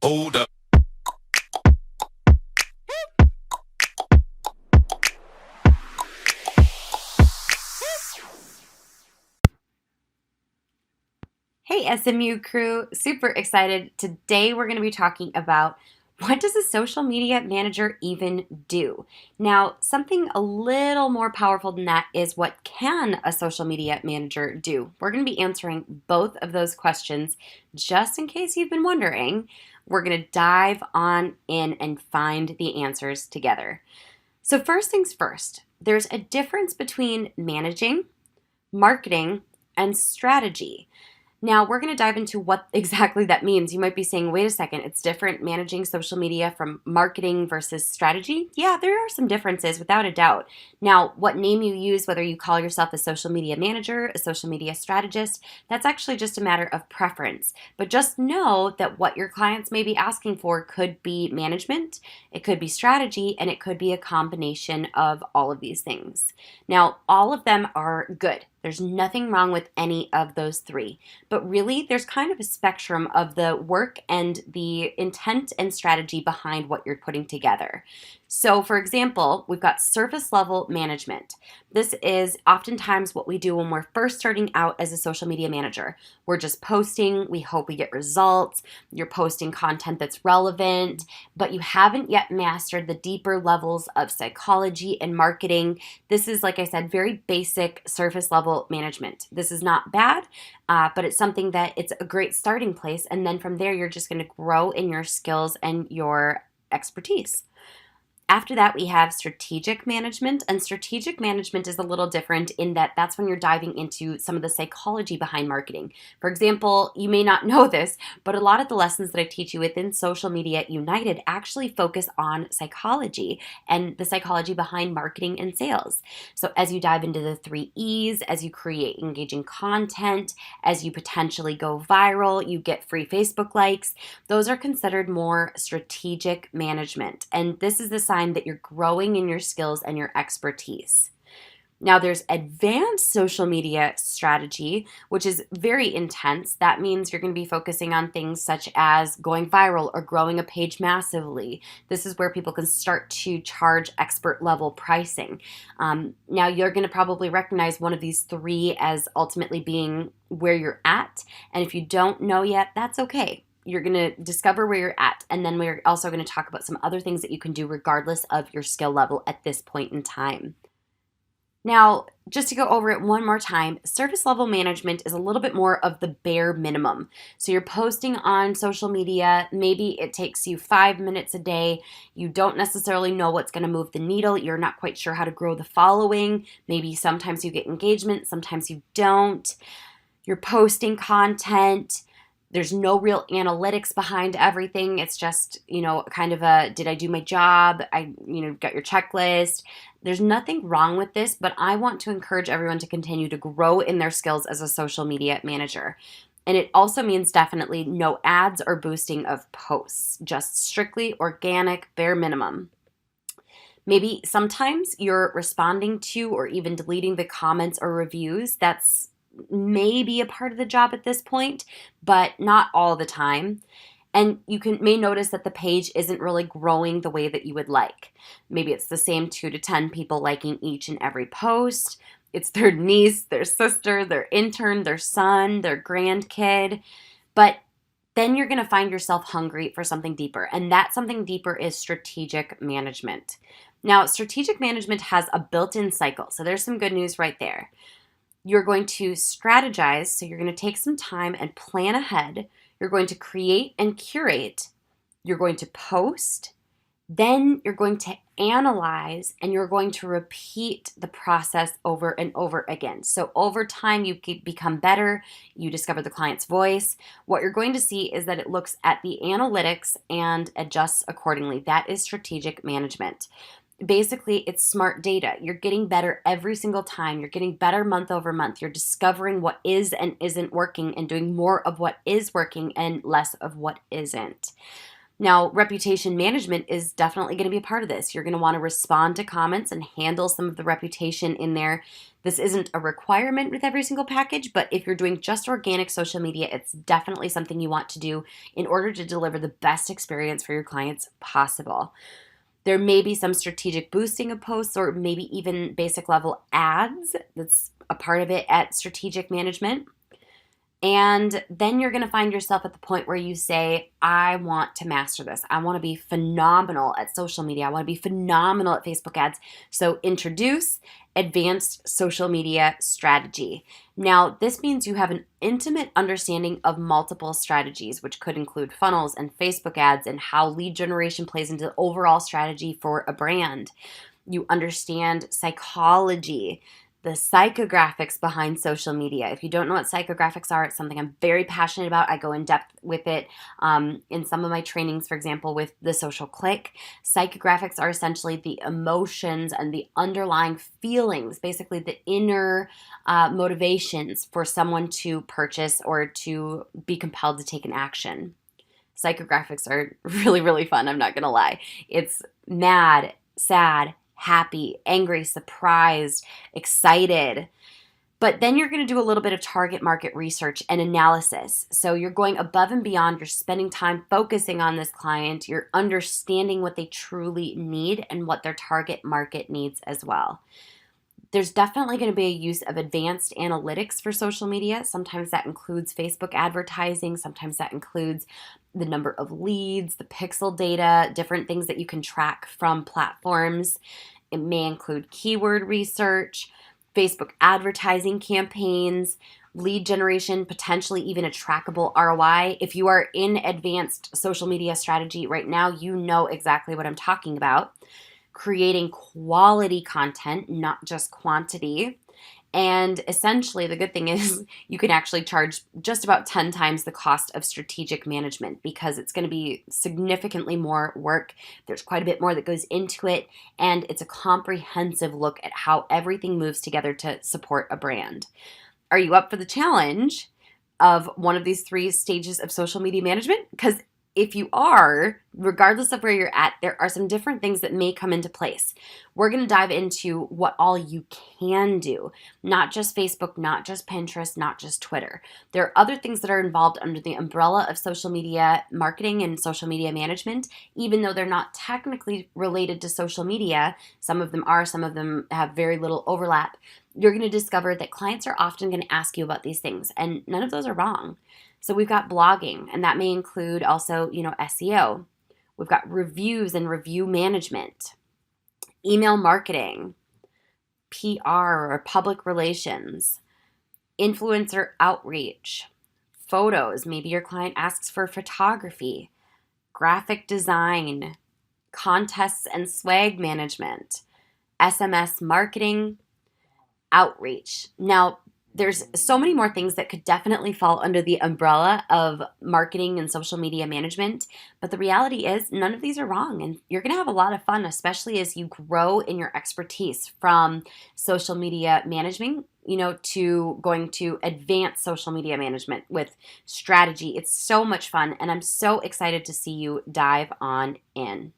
Hold up. Hey SMU crew, super excited. Today we're going to be talking about what does a social media manager even do? Now, something a little more powerful than that is what can a social media manager do? We're going to be answering both of those questions just in case you've been wondering. We're going to dive on in and find the answers together. So first things first, there's a difference between managing, marketing, and strategy. Now, we're going to dive into what exactly that means. You might be saying, wait a second, it's different managing social media from marketing versus strategy. Yeah, there are some differences without a doubt. Now, what name you use, whether you call yourself a social media manager, a social media strategist, that's actually just a matter of preference. But just know that what your clients may be asking for could be management, it could be strategy, and it could be a combination of all of these things. Now, all of them are good. There's nothing wrong with any of those three. But really, there's kind of a spectrum of the work and the intent and strategy behind what you're putting together. So, for example, we've got surface level management. This is oftentimes what we do when we're first starting out as a social media manager. We're just posting, we hope we get results, you're posting content that's relevant, but you haven't yet mastered the deeper levels of psychology and marketing. This is, like I said, very basic surface level management. This is not bad, but it's something that it's a great starting place. And then from there, you're just going to grow in your skills and your expertise. After that, we have strategic management, and strategic management is a little different in that that's when you're diving into some of the psychology behind marketing. For example, you may not know this, but a lot of the lessons that I teach you within Social Media United actually focus on psychology and the psychology behind marketing and sales. So as you dive into the 3 E's, as you create engaging content, as you potentially go viral, you get free Facebook likes, those are considered more strategic management. And this is the sign that you're growing in your skills and your expertise. Now, there's advanced social media strategy, which is very intense. That means you're going to be focusing on things such as going viral or growing a page massively. This is where people can start to charge expert level pricing. Now, you're going to probably recognize one of these three as ultimately being where you're at. And if you don't know yet, that's okay. You're going to discover where you're at, and then we're also going to talk about some other things that you can do regardless of your skill level at this point in time. Now, just to go over it one more time, surface level management is a little bit more of the bare minimum. So you're posting on social media, maybe it takes you 5 minutes a day. You don't necessarily know what's going to move the needle. You're not quite sure how to grow the following. Maybe sometimes you get engagement, sometimes you don't. You're posting content. There's no real analytics behind everything. It's just, kind of a, did I do my job? Got your checklist. There's nothing wrong with this, but I want to encourage everyone to continue to grow in their skills as a social media manager. And it also means definitely no ads or boosting of posts, just strictly organic, bare minimum. Maybe sometimes you're responding to or even deleting the comments or reviews. That's maybe a part of the job at this point, but not all the time. And you may notice that the page isn't really growing the way that you would like. Maybe it's the same 2 to 10 people liking each and every post. It's their niece, their sister, their intern, their son, their grandkid. But then you're going to find yourself hungry for something deeper. And that something deeper is strategic management. Now, strategic management has a built-in cycle. So there's some good news right there. You're going to strategize, so you're going to take some time and plan ahead. You're going to create and curate. You're going to post. Then you're going to analyze, and you're going to repeat the process over and over again. So over time, you become better. You discover the client's voice. What you're going to see is that it looks at the analytics and adjusts accordingly. That is strategic management. Basically, it's smart data. You're getting better every single time. You're getting better month over month. You're discovering what is and isn't working and doing more of what is working and less of what isn't. Now, reputation management is definitely going to be a part of this. You're going to want to respond to comments and handle some of the reputation in there. This isn't a requirement with every single package, but if you're doing just organic social media, it's definitely something you want to do in order to deliver the best experience for your clients possible. There may be some strategic boosting of posts or maybe even basic level ads. That's a part of it at strategic management. And then you're going to find yourself at the point where you say, I want to master this. I want to be phenomenal at social media. I want to be phenomenal at Facebook ads. So introduce advanced social media strategy. Now, this means you have an intimate understanding of multiple strategies, which could include funnels and Facebook ads and how lead generation plays into the overall strategy for a brand. You understand psychology, the psychographics behind social media. If you don't know what psychographics are, it's something I'm very passionate about. I go in depth with it in some of my trainings, for example, with the social click. Psychographics are essentially the emotions and the underlying feelings, basically the inner motivations for someone to purchase or to be compelled to take an action. Psychographics are really, really fun. I'm not going to lie. It's mad, sad, happy, angry, surprised, excited. But then you're going to do a little bit of target market research and analysis. So you're going above and beyond. You're spending time focusing on this client. You're understanding what they truly need and what their target market needs as well. There's definitely going to be a use of advanced analytics for social media. Sometimes that includes Facebook advertising. Sometimes that includes the number of leads, the pixel data, different things that you can track from platforms. It may include keyword research, Facebook advertising campaigns, lead generation, potentially even a trackable ROI. If you are in advanced social media strategy right now, you know exactly what I'm talking about. Creating quality content, not just quantity. And essentially, the good thing is you can actually charge just about 10 times the cost of strategic management because it's going to be significantly more work. There's quite a bit more that goes into it, and it's a comprehensive look at how everything moves together to support a brand. Are you up for the challenge of one of these 3 stages of social media management? Because if you are, regardless of where you're at, there are some different things that may come into place. We're going to dive into what all you can do, not just Facebook, not just Pinterest, not just Twitter. There are other things that are involved under the umbrella of social media marketing and social media management, even though they're not technically related to social media. Some of them are, some of them have very little overlap. You're going to discover that clients are often going to ask you about these things, and none of those are wrong. So we've got blogging, and that may include also, SEO. We've got reviews and review management, email marketing, PR or public relations, influencer outreach, photos. Maybe your client asks for photography, graphic design, contests and swag management, SMS marketing, outreach. Now, there's so many more things that could definitely fall under the umbrella of marketing and social media management, but the reality is none of these are wrong, and you're going to have a lot of fun, especially as you grow in your expertise from social media management, to going to advanced social media management with strategy. It's so much fun, and I'm so excited to see you dive on in.